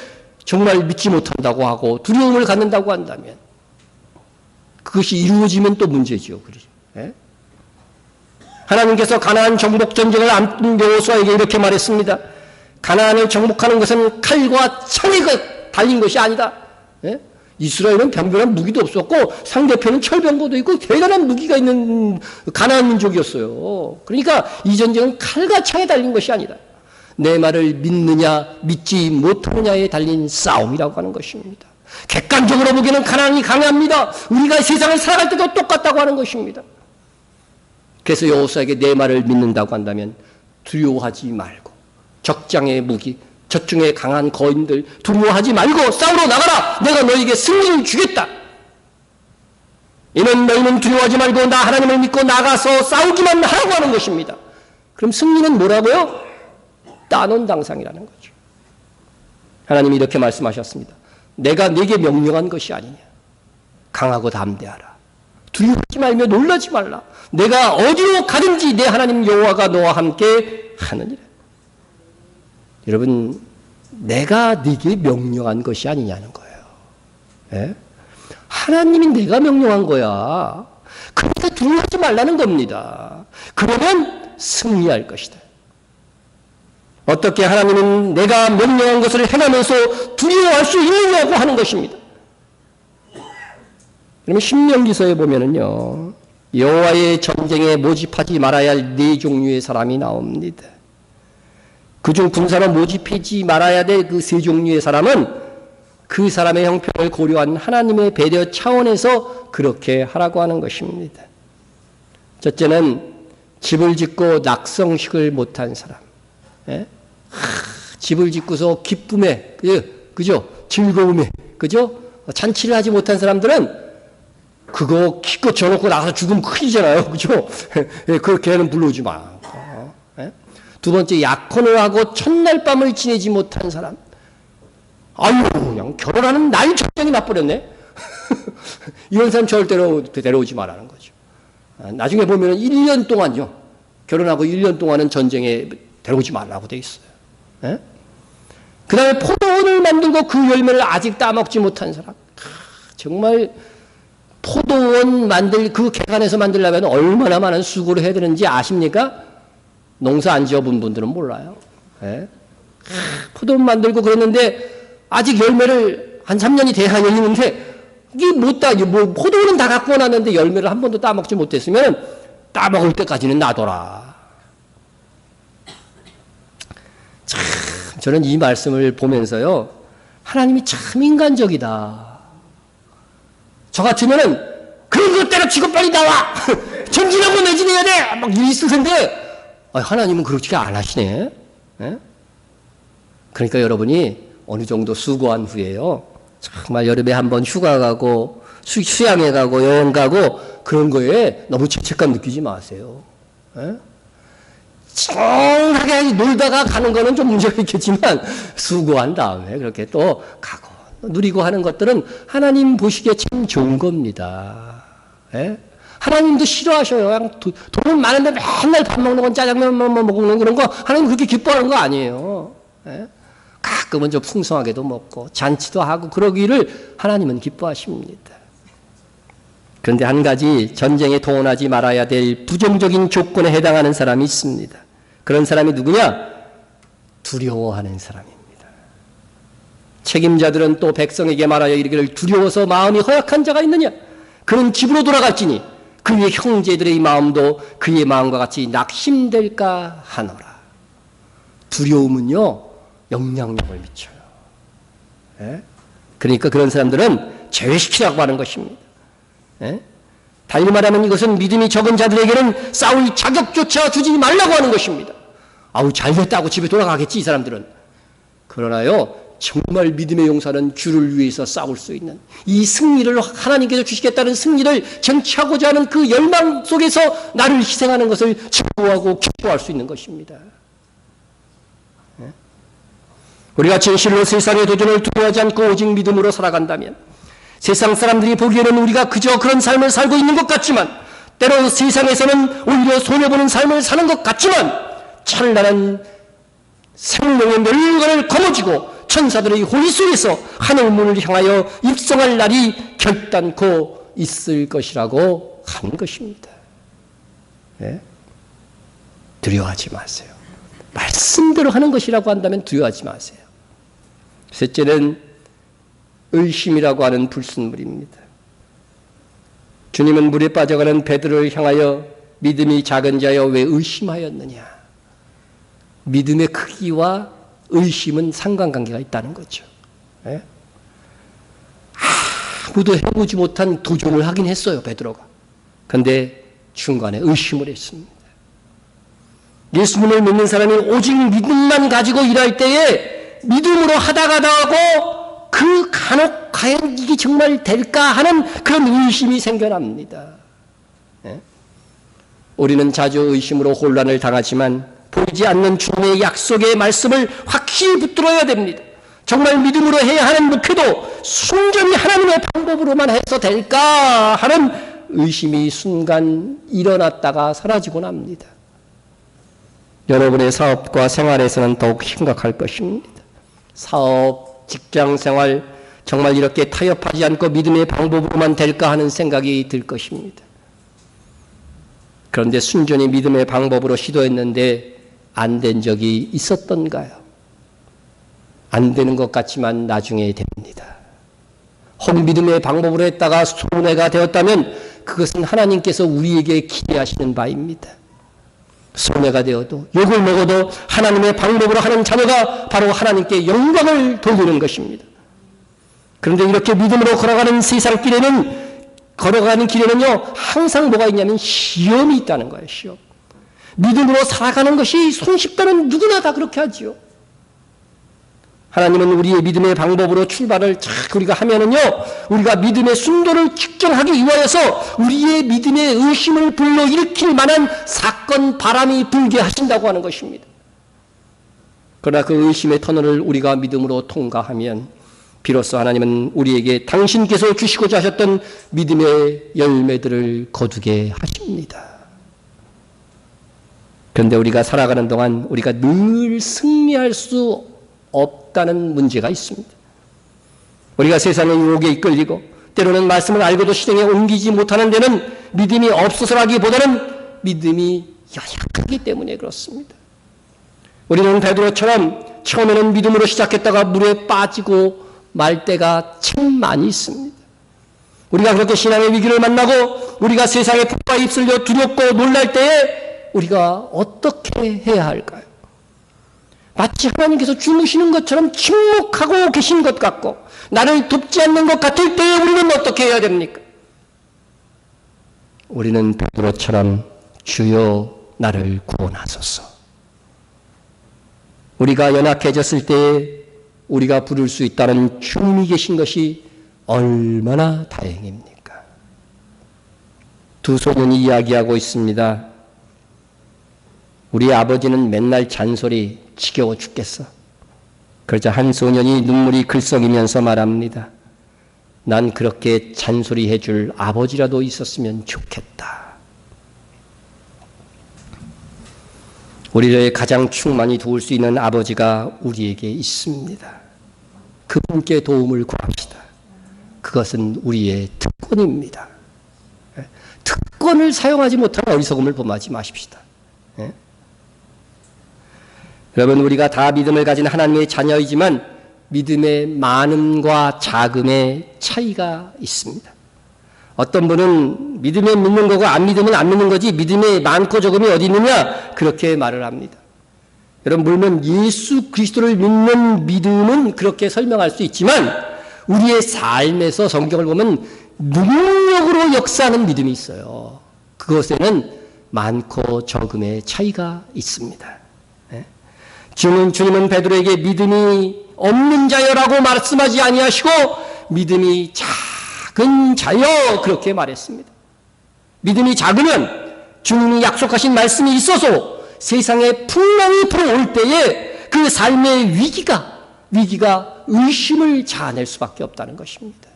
Speaker 1: 정말 믿지 못한다고 하고 두려움을 갖는다고 한다면 그것이 이루어지면 또 문제죠. 하나님께서 가나안 정복 전쟁을 앞둔 여호수아에게 이렇게 말했습니다. 가나안을 정복하는 것은 칼과 창에 달린 것이 아니다. 이스라엘은 변변한 무기도 없었고 상대편은 철병거도 있고 대단한 무기가 있는 가나안 민족이었어요. 그러니까 이 전쟁은 칼과 창에 달린 것이 아니다. 내 말을 믿느냐 믿지 못하느냐에 달린 싸움이라고 하는 것입니다. 객관적으로 보기에는 가나안이 강합니다. 우리가 세상을 살아갈 때도 똑같다고 하는 것입니다. 그래서 여호수아에게 내 말을 믿는다고 한다면 두려워하지 말고 적장의 무기, 저중에 강한 거인들 두려워하지 말고 싸우러 나가라. 내가 너에게 승리를 주겠다. 이는 너희는 두려워하지 말고 나 하나님을 믿고 나가서 싸우기만 하라고 하는 것입니다. 그럼 승리는 뭐라고요? 따논당상이라는 거죠. 하나님이 이렇게 말씀하셨습니다. 내가 네게 명령한 것이 아니냐. 강하고 담대하라. 두려워하지 말며 놀라지 말라. 내가 어디로 가든지 내 하나님 여호와가 너와 함께 하느니라. 여러분, 내가 네게 명령한 것이 아니냐는 거예요. 예? 하나님이 내가 명령한 거야. 그러니까 두려워하지 말라는 겁니다. 그러면 승리할 것이다. 어떻게 하나님은 내가 명령한 것을 행하면서 두려워할 수 있느냐고 하는 것입니다. 그러면 신명기서에 보면은요, 여호와의 전쟁에 모집하지 말아야 할 네 종류의 사람이 나옵니다. 그중 군사로 모집하지 말아야 될 그 세 종류의 사람은 그 사람의 형편을 고려한 하나님의 배려 차원에서 그렇게 하라고 하는 것입니다. 첫째는 집을 짓고 낙성식을 못한 사람. 예? 집을 짓고서 기쁨에, 그죠? 즐거움에, 그죠? 잔치를 하지 못한 사람들은 그거 기껏 져놓고 나가서 죽으면 큰일이잖아요. 그죠? 그렇게는 불러오지 마. 두 번째, 약혼을 하고 첫날 밤을 지내지 못한 사람. 아유, 그냥 결혼하는 날 적정이 나버렸네. 이런 사람 절대로 데려오지 말라는 거죠. 나중에 보면 1년 동안요. 결혼하고 1년 동안은 전쟁에 데려오지 말라고 돼 있어요. 그 다음에 포도원을 만들고 그 열매를 아직 따먹지 못한 사람. 정말 포도원 그 개간에서 만들려면 얼마나 많은 수고를 해야 되는지 아십니까? 농사 안 지어본 분들은 몰라요. 포도원 만들고 그랬는데 아직 열매를 한 3년이 돼야 열리는데 이게 포도원은 다 갖고 놨는데 열매를 한 번도 따먹지 못했으면 따먹을 때까지는 놔둬라. 참, 저는 이 말씀을 보면서요, 하나님이 참 인간적이다. 저 같으면은 그런 거 때려치고 빨리 나와! 전진하고 매진해야 돼! 막 이랬을 텐데 하나님은 그렇게 안 하시네. 그러니까 여러분이 어느 정도 수고한 후에요, 정말 여름에 한번 휴가 가고 수양에 가고 여행 가고 그런 거에 너무 죄책감 느끼지 마세요. 시원하게 놀다가 가는 거는 좀 문제가 있겠지만 수고한 다음에 그렇게 또 가고 누리고 하는 것들은 하나님 보시기에 참 좋은 겁니다. 예? 하나님도 싫어하셔요. 그냥 돈은 많은데 맨날 밥 먹는 건 짜장면만 먹는 그런 거 하나님 그렇게 기뻐하는 거 아니에요. 예? 가끔은 좀 풍성하게도 먹고 잔치도 하고 그러기를 하나님은 기뻐하십니다. 그런데 한 가지 전쟁에 동원하지 말아야 될 부정적인 조건에 해당하는 사람이 있습니다. 그런 사람이 누구냐? 두려워하는 사람입니다. 책임자들은 또 백성에게 말하여 이르기를 두려워서 마음이 허약한 자가 있느냐? 그는 집으로 돌아갈지니 그의 형제들의 마음도 그의 마음과 같이 낙심될까 하노라. 두려움은요, 영향력을 미쳐요. 예? 그러니까 그런 사람들은 제외시키라고 하는 것입니다. 예? 달리 말하면 이것은 믿음이 적은 자들에게는 싸울 자격조차 주지 말라고 하는 것입니다. 아우, 잘됐다고 집에 돌아가겠지, 이 사람들은. 그러나요, 정말 믿음의 용사는 주를 위해서 싸울 수 있는 이 승리를 하나님께서 주시겠다는 승리를 쟁취하고자 하는 그 열망 속에서 나를 희생하는 것을 즐거워하고 기뻐할 수 있는 것입니다. 우리가 진실로 세상의 도전을 두려워하지 않고 오직 믿음으로 살아간다면 세상 사람들이 보기에는 우리가 그저 그런 삶을 살고 있는 것 같지만 때로 세상에서는 오히려 손해보는 삶을 사는 것 같지만 찬란한 생명의 멸관을 거머쥐고 천사들의 호의 속에서 하늘문을 향하여 입성할 날이 결단코 있을 것이라고 하는 것입니다. 네? 두려워하지 마세요. 말씀대로 하는 것이라고 한다면 두려워하지 마세요. 셋째는 의심이라고 하는 불순물입니다. 주님은 물에 빠져가는 베드로를 향하여 믿음이 작은 자여 왜 의심하였느냐. 믿음의 크기와 의심은 상관관계가 있다는 거죠. 예? 아무도 해보지 못한 도전을 하긴 했어요, 베드로가. 그런데 중간에 의심을 했습니다. 예수님을 믿는 사람이 오직 믿음만 가지고 일할 때에 믿음으로 하다가다 하고 그 간혹 과연 이게 정말 될까 하는 그런 의심이 생겨납니다. 예? 우리는 자주 의심으로 혼란을 당하지만 보이지 않는 주님의 약속의 말씀을 확실히 붙들어야 됩니다. 정말 믿음으로 해야 하는 목회도 순전히 하나님의 방법으로만 해서 될까 하는 의심이 순간 일어났다가 사라지고 납니다. 여러분의 사업과 생활에서는 더욱 심각할 것입니다. 사업, 직장생활 정말 이렇게 타협하지 않고 믿음의 방법으로만 될까 하는 생각이 들 것입니다. 그런데 순전히 믿음의 방법으로 시도했는데 안 된 적이 있었던가요? 안 되는 것 같지만 나중에 됩니다. 혹 믿음의 방법으로 했다가 손해가 되었다면 그것은 하나님께서 우리에게 기대하시는 바입니다. 손해가 되어도 욕을 먹어도 하나님의 방법으로 하는 자녀가 바로 하나님께 영광을 돌리는 것입니다. 그런데 이렇게 믿음으로 걸어가는 길에는요 항상 뭐가 있냐면 시험이 있다는 거예요. 시험. 믿음으로 살아가는 것이 손쉽다면 누구나 다 그렇게 하지요. 하나님은 우리의 믿음의 방법으로 출발을 우리가 하면은요, 우리가 믿음의 순도를 측정하기 위하여서 우리의 믿음의 의심을 불러일으킬 만한 사건, 바람이 불게 하신다고 하는 것입니다. 그러나 그 의심의 터널을 우리가 믿음으로 통과하면 비로소 하나님은 우리에게 당신께서 주시고자 하셨던 믿음의 열매들을 거두게 하십니다. 그런데 우리가 살아가는 동안 우리가 늘 승리할 수 없다는 문제가 있습니다. 우리가 세상의 유혹에 이끌리고 때로는 말씀을 알고도 실행에 옮기지 못하는 데는 믿음이 없어서라기보다는 믿음이 연약하기 때문에 그렇습니다. 우리는 베드로처럼 처음에는 믿음으로 시작했다가 물에 빠지고 말 때가 참 많이 있습니다. 우리가 그렇게 신앙의 위기를 만나고 우리가 세상의 폭파에 휩쓸려 두렵고 놀랄 때에 우리가 어떻게 해야 할까요? 마치 하나님께서 주무시는 것처럼 침묵하고 계신 것 같고 나를 돕지 않는 것 같을 때에 우리는 어떻게 해야 됩니까? 우리는 베드로처럼 주여 나를 구원하소서. 우리가 연약해졌을 때에 우리가 부를 수 있다는 주님이 계신 것이 얼마나 다행입니까? 두 소년이 이야기하고 있습니다. 우리 아버지는 맨날 잔소리 지겨워 죽겠어. 그러자 한 소년이 눈물이 글썽이면서 말합니다. 난 그렇게 잔소리해 줄 아버지라도 있었으면 좋겠다. 우리를 가장 충만히 도울 수 있는 아버지가 우리에게 있습니다. 그분께 도움을 구합시다. 그것은 우리의 특권입니다. 특권을 사용하지 못하는 어리석음을 범하지 마십시다. 여러분, 우리가 다 믿음을 가진 하나님의 자녀이지만 믿음의 많음과 작음의 차이가 있습니다. 어떤 분은 믿으면 믿는 거고 안 믿으면 안 믿는 거지 믿음의 많고 적음이 어디 있느냐 그렇게 말을 합니다. 여러분, 물론 예수 그리스도를 믿는 믿음은 그렇게 설명할 수 있지만 우리의 삶에서 성경을 보면 능력으로 역사하는 믿음이 있어요. 그것에는 많고 적음의 차이가 있습니다. 주님은 베드로에게 믿음이 없는 자여라고 말씀하지 아니하시고 믿음이 작은 자여 그렇게 말했습니다. 믿음이 작으면 주님이 약속하신 말씀이 있어서 세상에 풍랑이 불어올 때에 그 삶의 위기가 의심을 자아낼 수밖에 없다는 것입니다.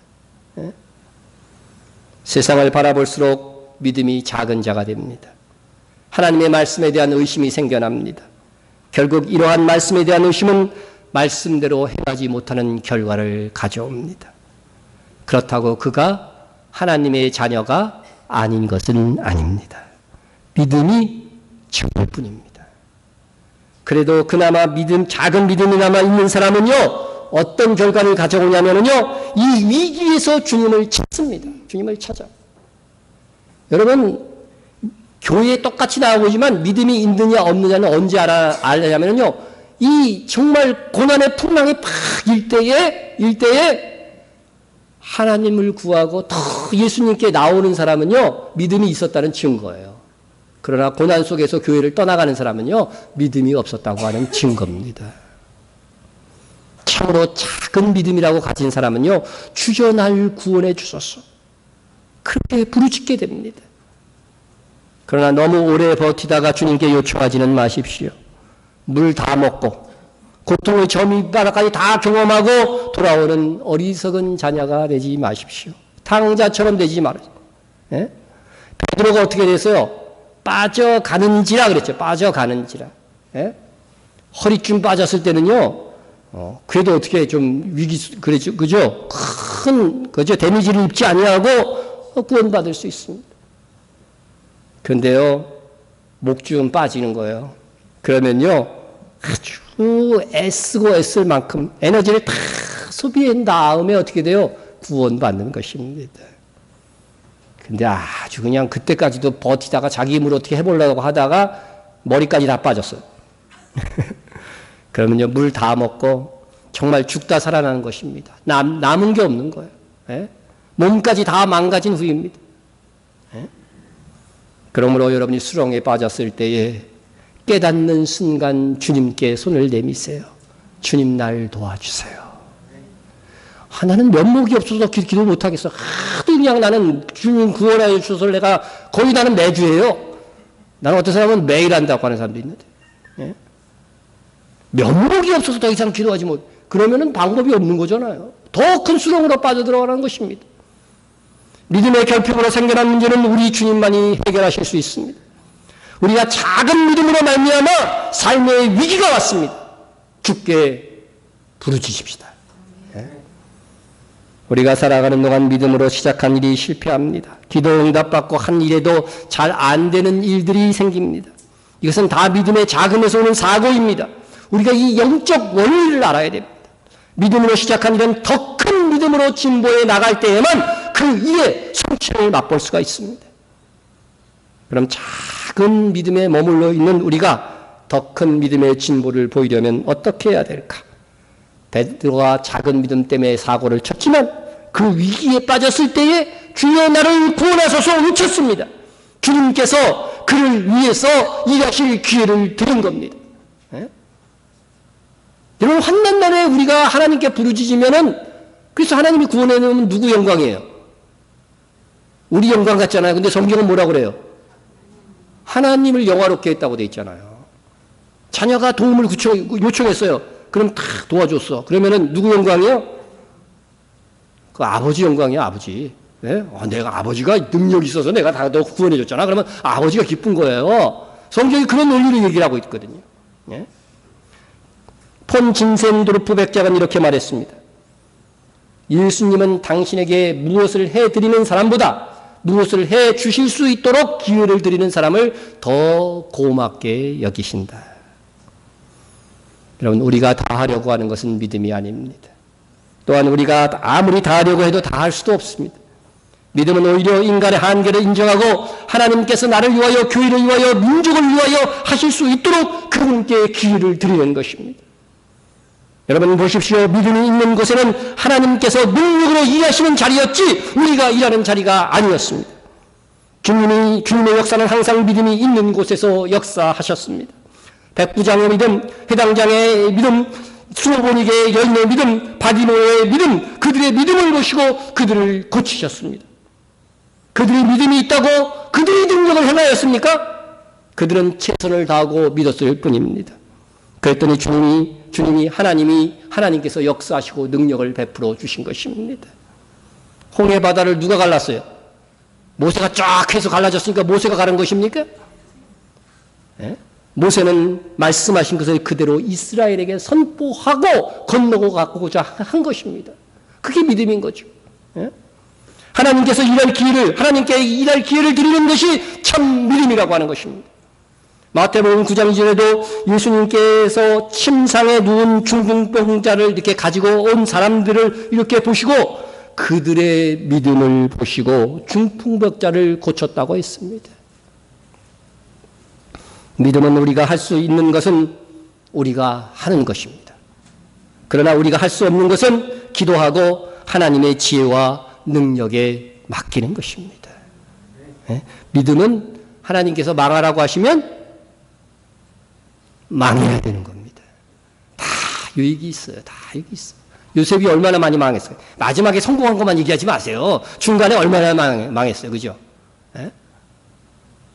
Speaker 1: 세상을 바라볼수록 믿음이 작은 자가 됩니다. 하나님의 말씀에 대한 의심이 생겨납니다. 결국 이러한 말씀에 대한 의심은 말씀대로 행하지 못하는 결과를 가져옵니다. 그렇다고 그가 하나님의 자녀가 아닌 것은 아닙니다. 믿음이 적을 뿐입니다. 그래도 그나마 작은 믿음이나마 있는 사람은요, 어떤 결과를 가져오냐면요, 이 위기에서 주님을 찾습니다. 주님을 찾아. 여러분, 교회에 똑같이 나오지만 믿음이 있느냐 없느냐는 언제 알냐면요, 이 정말 고난의 풍랑이 팍 일 때에 하나님을 구하고 더 예수님께 나오는 사람은요, 믿음이 있었다는 증거예요. 그러나 고난 속에서 교회를 떠나가는 사람은요, 믿음이 없었다고 하는 증거입니다. 참으로 작은 믿음이라고 가진 사람은요, 주저 날 구원해 주소서 그렇게 부르짖게 됩니다. 그러나 너무 오래 버티다가 주님께 요청하지는 마십시오. 물 다 먹고 고통의 저 밑바닥까지 다 경험하고 돌아오는 어리석은 자녀가 되지 마십시오. 탕자처럼 되지 말아요. 베드로가 어떻게 됐어요? 빠져가는지라 그랬죠. 빠져가는지라. 허리쯤 빠졌을 때는요, 그래도 어떻게 좀 그랬죠. 그죠? 데미지를 입지 아니하고 구원받을 수 있습니다. 그런데요, 목줄은 빠지는 거예요. 그러면요, 아주 애쓸 만큼 에너지를 다 소비한 다음에 어떻게 돼요? 구원받는 것입니다. 근데 아주 그냥 그때까지도 버티다가 자기 힘으로 어떻게 해보려고 하다가 머리까지 다 빠졌어요. 그러면요, 물 다 먹고 정말 죽다 살아나는 것입니다. 남은 게 없는 거예요. 몸까지 다 망가진 후입니다. 그러므로 여러분이 수렁에 빠졌을 때에 깨닫는 순간 주님께 손을 내미세요. 주님, 날 도와주세요. 나는 면목이 없어서 기도 못하겠어. 하도 그냥 나는 주님 구원하여 주소서 내가 거의 나는 매주 해요. 나는 어떤 사람은 매일 한다고 하는 사람도 있는데. 면목이 없어서 더 이상 기도하지 못. 그러면은 방법이 없는 거잖아요. 더 큰 수렁으로 빠져들어가는 것입니다. 믿음의 결핍으로 생겨난 문제는 우리 주님만이 해결하실 수 있습니다. 우리가 작은 믿음으로 말미암아 삶의 위기가 왔습니다. 주께 부르짖읍시다. 우리가 살아가는 동안 믿음으로 시작한 일이 실패합니다. 기도 응답받고 한 일에도 잘 안 되는 일들이 생깁니다. 이것은 다 믿음의 작음에서 오는 사고입니다. 우리가 이 영적 원리를 알아야 됩니다. 믿음으로 시작한 일은 더 큰 믿음으로 진보해 나갈 때에만 그 일의 성취를 맛볼 수가 있습니다. 그럼 작은 믿음에 머물러 있는 우리가 더 큰 믿음의 진보를 보이려면 어떻게 해야 될까? 베드로가 작은 믿음 때문에 사고를 쳤지만 그 위기에 빠졌을 때에 주여 나를 구원하소서 외쳤습니다. 주님께서 그를 위해서 일하실 기회를 드린 겁니다. 여러분, 환난 날에 우리가 하나님께 부르짖으면은 그래서 하나님이 구원해 놓으면 누구 영광이에요? 우리 영광 같잖아요. 근데 성경은 뭐라고 그래요? 하나님을 영화롭게 했다고 돼 있잖아요. 자녀가 도움을 요청했어요. 그럼 다 도와줬어. 그러면은 누구 영광이요? 그 아버지 영광이야, 아버지. 네? 내가 아버지가 능력이 있어서 내가 다 너 구원해줬잖아. 그러면 아버지가 기쁜 거예요. 성경이 그런 논리를 얘기를 하고 있거든요. 네? 폰 진센도르프 백작은 이렇게 말했습니다. 예수님은 당신에게 무엇을 해드리는 사람보다 무엇을 해 주실 수 있도록 기회를 드리는 사람을 더 고맙게 여기신다. 여러분, 우리가 다 하려고 하는 것은 믿음이 아닙니다. 또한 우리가 아무리 다 하려고 해도 다 할 수도 없습니다. 믿음은 오히려 인간의 한계를 인정하고 하나님께서 나를 위하여, 교회를 위하여, 민족을 위하여 하실 수 있도록 그분께 기회를 드리는 것입니다. 여러분 보십시오. 믿음이 있는 곳에는 하나님께서 능력으로 일하시는 자리였지 우리가 일하는 자리가 아니었습니다. 주님의 역사는 항상 믿음이 있는 곳에서 역사하셨습니다. 백부장의 믿음, 회당장의 믿음, 수로보닉의 여인의 믿음, 바디모의 믿음, 그들의 믿음을 보시고 그들을 고치셨습니다. 그들의 믿음이 있다고 그들의 능력을 행하였습니까? 그들은 최선을 다하고 믿었을 뿐입니다. 그랬더니 주님이 하나님께서 역사하시고 능력을 베풀어 주신 것입니다. 홍해 바다를 누가 갈랐어요? 모세가 쫙 해서 갈라졌으니까 모세가 가른 것입니까? 네? 모세는 말씀하신 것을 그대로 이스라엘에게 선포하고 건너고 가고자 한 것입니다. 그게 믿음인 거죠. 네? 하나님께 일할 기회를 드리는 것이 참 믿음이라고 하는 것입니다. 마태복음 9장 이전에도 예수님께서 침상에 누운 중풍병자를 이렇게 가지고 온 사람들을 이렇게 보시고 그들의 믿음을 보시고 중풍병자를 고쳤다고 했습니다. 믿음은 우리가 할 수 있는 것은 우리가 하는 것입니다. 그러나 우리가 할 수 없는 것은 기도하고 하나님의 지혜와 능력에 맡기는 것입니다. 믿음은 하나님께서 망하라고 하시면 망해야 되는 겁니다. 다 유익이 있어요. 다 유익이 있어요. 요셉이 얼마나 많이 망했어요. 마지막에 성공한 것만 얘기하지 마세요. 중간에 얼마나 망했어요. 그죠? 에?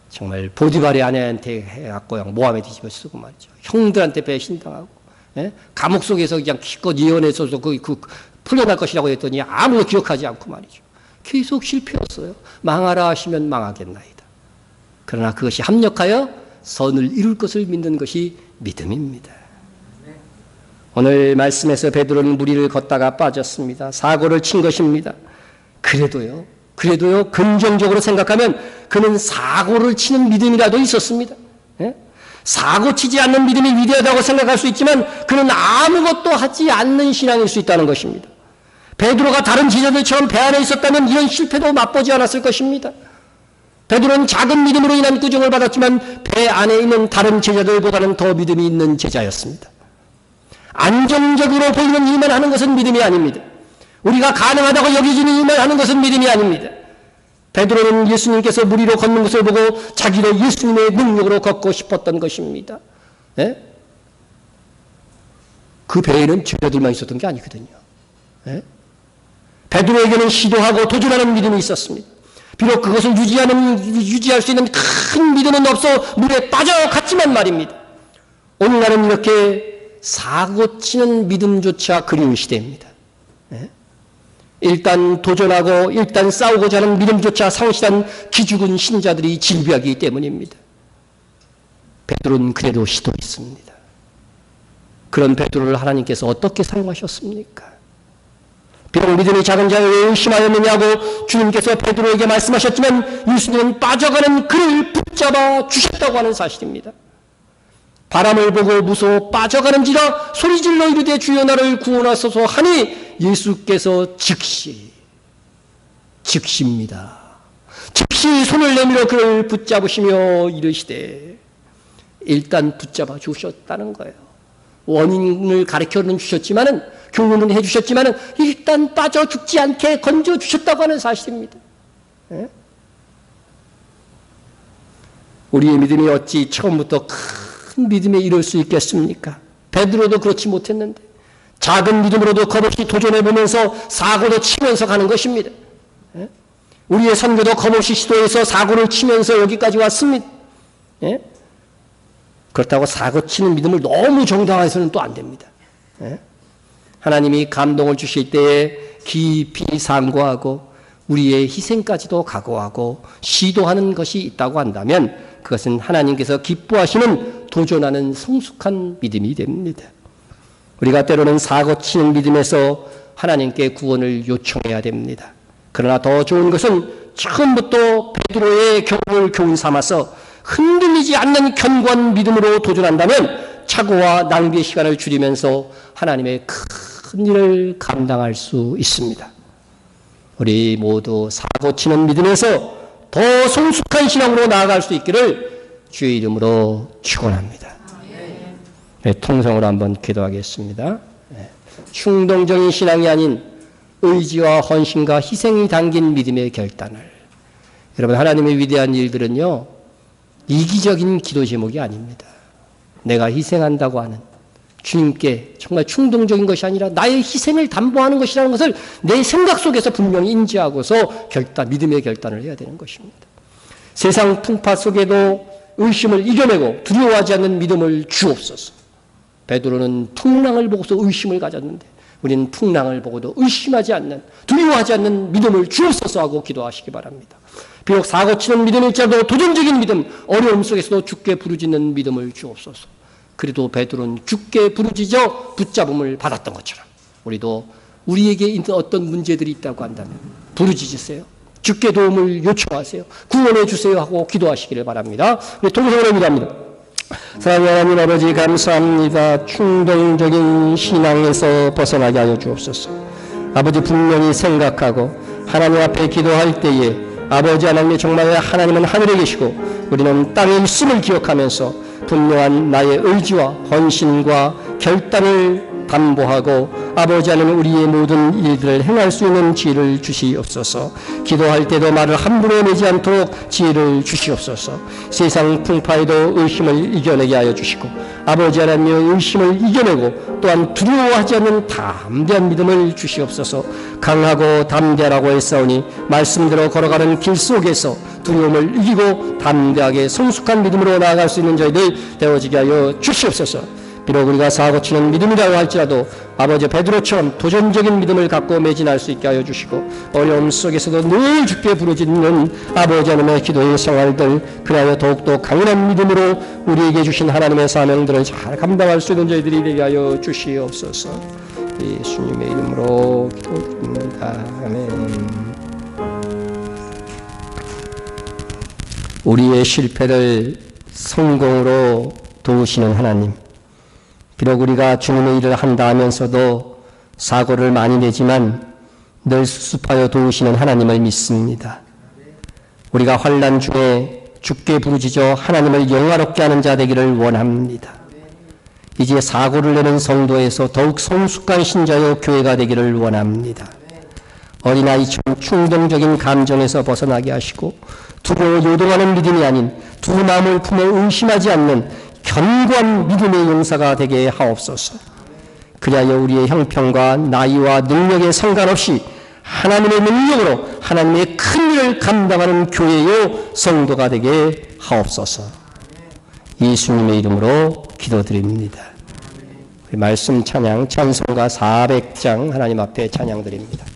Speaker 1: 정말 보디발의 아내한테 해갖고 모함에 뒤집어 쓰고 말이죠. 형들한테 배신당하고 감옥 속에서 그냥 기껏 예언해서도 그 풀려날 것이라고 했더니 아무도 기억하지 않고 말이죠. 계속 실패였어요. 망하라 하시면 망하겠나이다. 그러나 그것이 합력하여 선을 이룰 것을 믿는 것이 믿음입니다. 오늘 말씀에서 베드로는 무리를 걷다가 빠졌습니다. 사고를 친 것입니다. 그래도요 긍정적으로 생각하면 그는 사고를 치는 믿음이라도 있었습니다. 사고 치지 않는 믿음이 위대하다고 생각할 수 있지만 그는 아무것도 하지 않는 신앙일 수 있다는 것입니다. 베드로가 다른 제자들처럼 배 안에 있었다면 이런 실패도 맛보지 않았을 것입니다. 베드로는 작은 믿음으로 인한 꾸중을 받았지만 배 안에 있는 다른 제자들보다는 더 믿음이 있는 제자였습니다. 안정적으로 보이는 일만 하는 것은 믿음이 아닙니다. 우리가 가능하다고 여기지는 일만 하는 것은 믿음이 아닙니다. 베드로는 예수님께서 무리로 걷는 것을 보고 자기도 예수님의 능력으로 걷고 싶었던 것입니다. 그 배에는 제자들만 있었던 게 아니거든요. 베드로에게는 시도하고 도전하는 믿음이 있었습니다. 비록 그것을 유지할 수 있는 큰 믿음은 없어 물에 빠져갔지만 말입니다. 오늘날은 이렇게 사고치는 믿음조차 그리운 시대입니다. 일단 도전하고 일단 싸우고자 하는 믿음조차 상실한 기죽은 신자들이 질비하기 때문입니다. 베드로는 그래도 시도했습니다. 그런 베드로를 하나님께서 어떻게 사용하셨습니까? 비록 믿음이 작은 자를 왜 의심하였느냐고 주님께서 베드로에게 말씀하셨지만 예수님은 빠져가는 그를 붙잡아 주셨다고 하는 사실입니다. 바람을 보고 무서워 빠져가는지라 소리질러 이르되 주여 나를 구원하소서 하니 예수께서 즉시입니다. 즉시 손을 내밀어 그를 붙잡으시며 이르시되 일단 붙잡아 주셨다는 거예요. 원인을 가르쳐는 주셨지만은 교훈은 해주셨지만은 일단 빠져 죽지 않게 건져 주셨다고 하는 사실입니다. 우리의 믿음이 어찌 처음부터 큰 믿음에 이를 수 있겠습니까? 베드로도 그렇지 못했는데 작은 믿음으로도 겁없이 도전해보면서 사고도 치면서 가는 것입니다. 우리의 선교도 겁없이 시도해서 사고를 치면서 여기까지 왔습니다. 그렇다고 사고 치는 믿음을 너무 정당화해서는 또 안 됩니다. 하나님이 감동을 주실 때에 깊이 상고하고 우리의 희생까지도 각오하고 시도하는 것이 있다고 한다면 그것은 하나님께서 기뻐하시는 도전하는 성숙한 믿음이 됩니다. 우리가 때로는 사고치는 믿음에서 하나님께 구원을 요청해야 됩니다. 그러나 더 좋은 것은 처음부터 베드로의 경험을 교훈 삼아서 흔들리지 않는 견고한 믿음으로 도전한다면 착오와 낭비의 시간을 줄이면서 하나님의 큰 일을 감당할 수 있습니다. 우리 모두 사고치는 믿음에서 더 성숙한 신앙으로 나아갈 수 있기를 주의 이름으로 축원합니다. 네, 통성으로 한번 기도하겠습니다. 네. 충동적인 신앙이 아닌 의지와 헌신과 희생이 담긴 믿음의 결단을. 여러분, 하나님의 위대한 일들은요, 이기적인 기도 제목이 아닙니다. 내가 희생한다고 하는 주님께 정말 충동적인 것이 아니라 나의 희생을 담보하는 것이라는 것을 내 생각 속에서 분명히 인지하고서 믿음의 결단을 해야 되는 것입니다. 세상 풍파 속에도 의심을 이겨내고 두려워하지 않는 믿음을 주옵소서. 베드로는 풍랑을 보고서 의심을 가졌는데 우리는 풍랑을 보고도 의심하지 않는, 두려워하지 않는 믿음을 주옵소서 하고 기도하시기 바랍니다. 비록 사고치는 믿음일지라도 도전적인 믿음, 어려움 속에서도 주께 부르짖는 믿음을 주옵소서. 그래도 베드로는 주께 부르짖어 붙잡음을 받았던 것처럼 우리도 우리에게 있는 어떤 문제들이 있다고 한다면 부르짖으세요. 주께 도움을 요청하세요. 구원해 주세요 하고 기도하시기를 바랍니다. 우리 동성으로 기도합니다. 사랑하는 하나님 아버지 감사합니다. 충동적인 신앙에서 벗어나게 하여 주옵소서. 아버지 분명히 생각하고 하나님 앞에 기도할 때에 아버지 하나님이 정말 하나님은 하늘에 계시고 우리는 땅에 있음을 기억하면서 분명한 나의 의지와 헌신과 결단을 담보하고 아버지 하나님 우리의 모든 일들을 행할 수 있는 지혜를 주시옵소서. 기도할 때도 말을 함부로 내지 않도록 지혜를 주시옵소서. 세상 풍파에도 의심을 이겨내게 하여 주시고 아버지 하나님의 의심을 이겨내고 또한 두려워하지 않는 담대한 믿음을 주시옵소서. 강하고 담대하라고 했사오니 말씀대로 걸어가는 길 속에서 두려움을 이기고 담대하게 성숙한 믿음으로 나아갈 수 있는 저희들 되어지게 하여 주시옵소서. 비록 우리가 사고치는 믿음이라고 할지라도 아버지 베드로처럼 도전적인 믿음을 갖고 매진할 수 있게 하여 주시고 어려움 속에서도 늘 주께 부르짖는 아버지 하나님의 기도의 생활들 그리하여 더욱더 강인한 믿음으로 우리에게 주신 하나님의 사명들을 잘 감당할 수 있는 저희들이 되게 하여 주시옵소서. 예수님의 이름으로 기도드립니다. 아멘. 우리의 실패를 성공으로 도우시는 하나님, 비록 우리가 주님의 일을 한다 하면서도 사고를 많이 내지만 늘 수습하여 도우시는 하나님을 믿습니다. 우리가 환난 중에 주께 부르짖어 하나님을 영화롭게 하는 자 되기를 원합니다. 이제 사고를 내는 성도에서 더욱 성숙한 신자의 교회가 되기를 원합니다. 어린아이처럼 충동적인 감정에서 벗어나게 하시고 두려워 요동하는 믿음이 아닌 두 마음을 품어 의심하지 않는 견고한 믿음의 용사가 되게 하옵소서. 그리하여 우리의 형편과 나이와 능력에 상관없이 하나님의 능력으로 하나님의 큰 일을 감당하는 교회요 성도가 되게 하옵소서. 예수님의 이름으로 기도드립니다. 말씀 찬양 찬송가 400장 하나님 앞에 찬양드립니다.